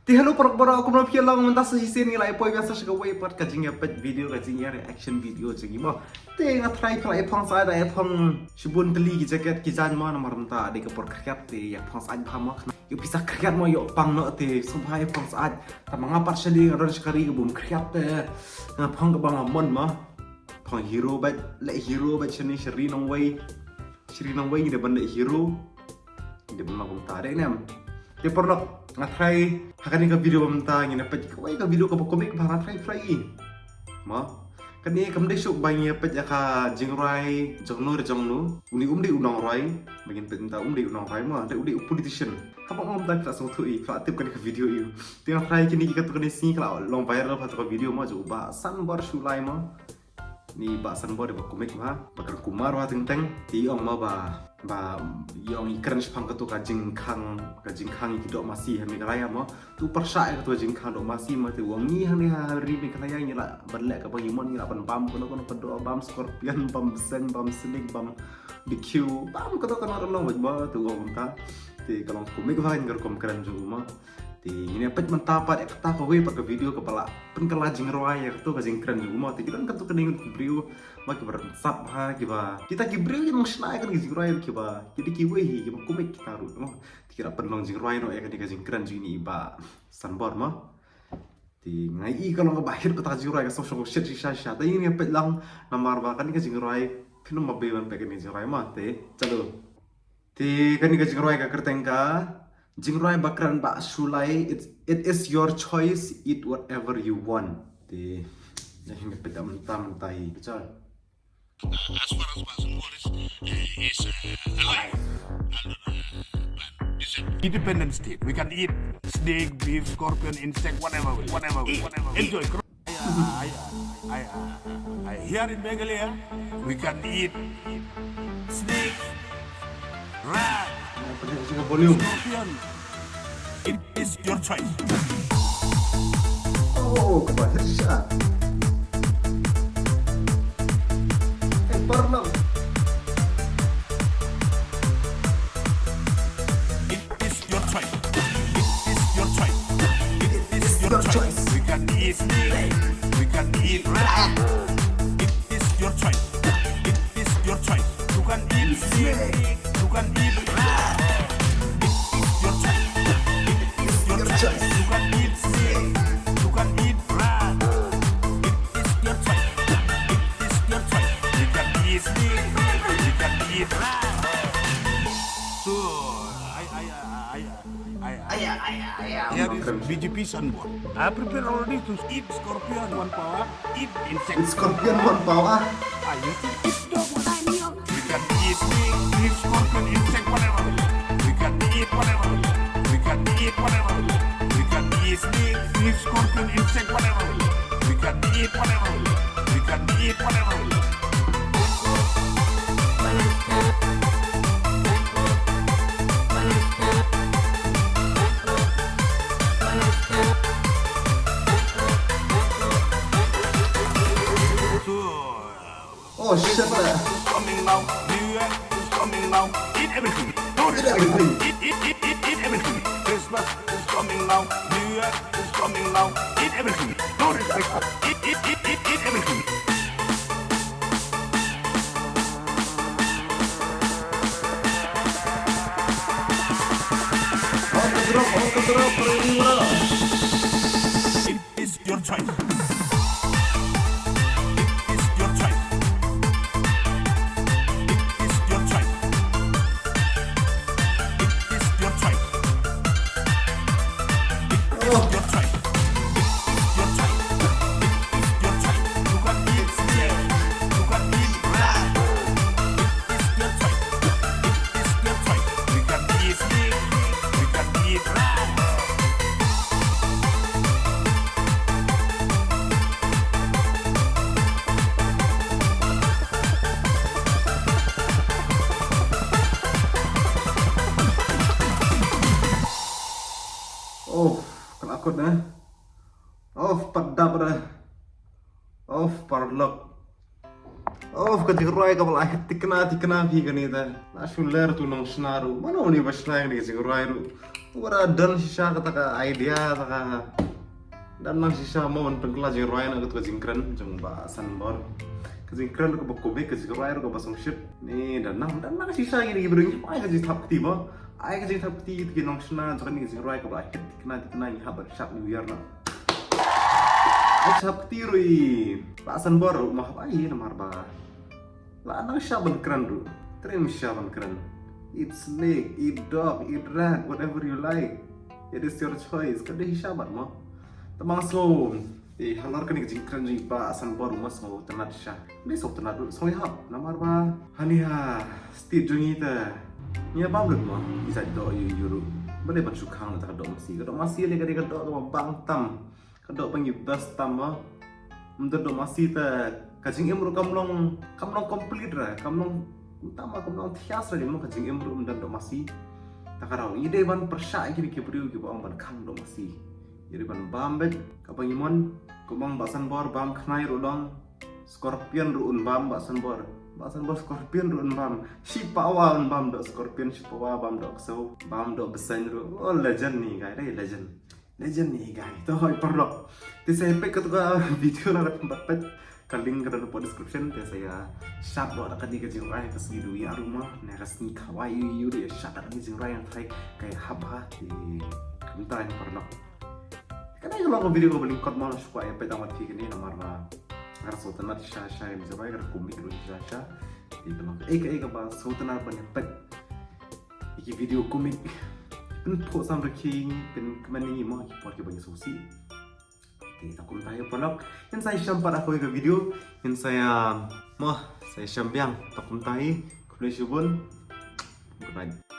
Hello para aku mau lang mentas hisin nila ipoy biasa segawai part kajing pet video kajing reaction video jegi mo. Nga try pala ipang sa ada ipang shibun teli jacket kijan mo na marunta de kapor kriat te ya pang sa pama yo bisa kriat mo yo pang no te subhay pang sa ta mga partially ron sekali bum kriat te na pang ka bang mon ma pang hero ba chani shri nong way de banda hero de banda bum tare nem. Dia pernah ngatry hakan ka video bamta ngina pet ka ka video ka komik ba ngatry ma kan ni kam de syuk bang ya pet ka jingrai jongnu uni unang rai bagin pet ta unang rai ma de politician apa ngom tak tak so thui fa tip kan ka video yu tengah try kini ikat kan si kala long viral fa ka video ma jo ba san bar sulai ma ni ba san bar de komik ma bakar kumar wa teng ti ong ma ba yang ikan sepang ketu kajing kang ikidok masih hami kalaya mo tu persa ketu kajing kang dok masih mati wangi hari ni kalaya nyela berlek ke pangimon nyela pam kono pedo bam scorpion bam sen bam snake bam BQ bam ketu kan orang ba tu wong ta ti kalau komik va ngar kom keren juga ma ti ini pet mentapat ekta ko we pak video kepala pen kelajing roaya ketu kajing keren juga ma ti kan ketu kening brio ma ke bersap ha kita brio yang snai kan kajing roaya kiba jadi kiwe hi kiba komik kita ru ma kira penong jing roaya no ya kan kajing keren juga ni ba sanbor ma ti ngai kalau ngebahir kata kajing roaya social shit shisha tapi ini pet lang namar ba kan kajing roaya film mabewan pe kan kajing roaya ma te chalo ti kan kajing roaya ka kertengka Jingrai bakran ba sulai it is your choice, eat whatever you want. Di yang pedam tam tai betul. As far as Basenwar is alive and independent state. We can eat snake, beef, scorpion, insect, whatever. Enjoy. Here in Meghalaya, we can eat snake, rat, scorpion. It is your choice. Oh, kebahir siya. Pernah. It is your choice. It is your choice. We can eat snake. We can eat rat. It is your choice. It is your choice. You can eat snake. You can eat rat. You can eat snake. You can eat rat. It is your choice. It is your choice. You can eat snake. You can eat rat. So, here is BGP Sunborn. I prepare already to eat scorpion 1 power, eat insect. Scorpion 1 power. I used to eat dog when I'm young. We can eat snake, eat scorpion, insect, whatever. We can eat whatever. We can eat whatever. We can eat snake, eat scorpion, insect, whatever. We can eat whatever. We can eat whatever. Oh shit. Coming now, New Year is coming now. Eat everything. Don't eat everything. Eat everything. Christmas is coming now. New Year is coming now. Eat everything. Don't eat everything. It is your choice. Oh, kelakut na. Oh, padap na. Oh, parlok. Oh, ketika roy kabel akhir tikna pi kan itu. Nasuler tu nong senaru. Mana ni basna yang dikasih roy ru. Ora dan sisa kata ka idea kata dan nang sisa mau pengkelas yang roy nak ketua jingkran jeng bahasan bor. Kejingkran ko bakobe kejing roy ru ko basong shit. Ni dan nang sisa gini bering ai kejing tap tiba. Ai kejing tap ti nong sena jangan ni kejing roy kabel akhir tikna ni habar syak new year na. Syak tirui. Bahasan bor mah bai namar ba. Lah nang syaban keren ru. Trim syaban keren. Eat snake, eat dog, eat rat, whatever you like. It is your choice. Kada syaban mo. Tamang so. Halar kan kejing keren ji bahasan bor mas mau tenat syak. Ni sok tenat ru. Soi hap namar ba. Hani ha. Stit jungi ta. Nya bang lut mo. Bisa do yu. Boleh ban sukang ta do masih. Kada masih le kada do bang tam. Kada panggil best tam mo. Untuk do masih ta kajing emru kamlong complete ra kamlong utama kamlong thias ra mo kajing emru undan do masih takarau ide ban persya ki briu ki bang ban khang do masih ide ban bambet kapang imon kumang basan bor bam khnai ru dong scorpion ru un bam basan bor scorpion ru un bam shipawa un bam do scorpion shipawa bam do so bam do besan ru oh legend ni guys dai legend ni guys to hoi perlok ti saya pek ketua video na tempat kaling kada lupa description ya saya shot buat akan di kejing rai ke segi dua rumah neras ni kawaii yu dia shot akan di kejing rai yang kayak haba di komentar yang pernah karena kalau video ko belingkot mau supaya peta mati kini nomor agar sultanat syasha yang bisa bayar komik dulu syasha di dalam eka bahas sultanat banyak pet iki video komik pen post sam king pen kemani mau ikut ke banyak susi. Oke, takut tayo palak. Yan saya syampat ako yung video. Yan saya syampiang. Takut tayo. Kulay syubon. Good night.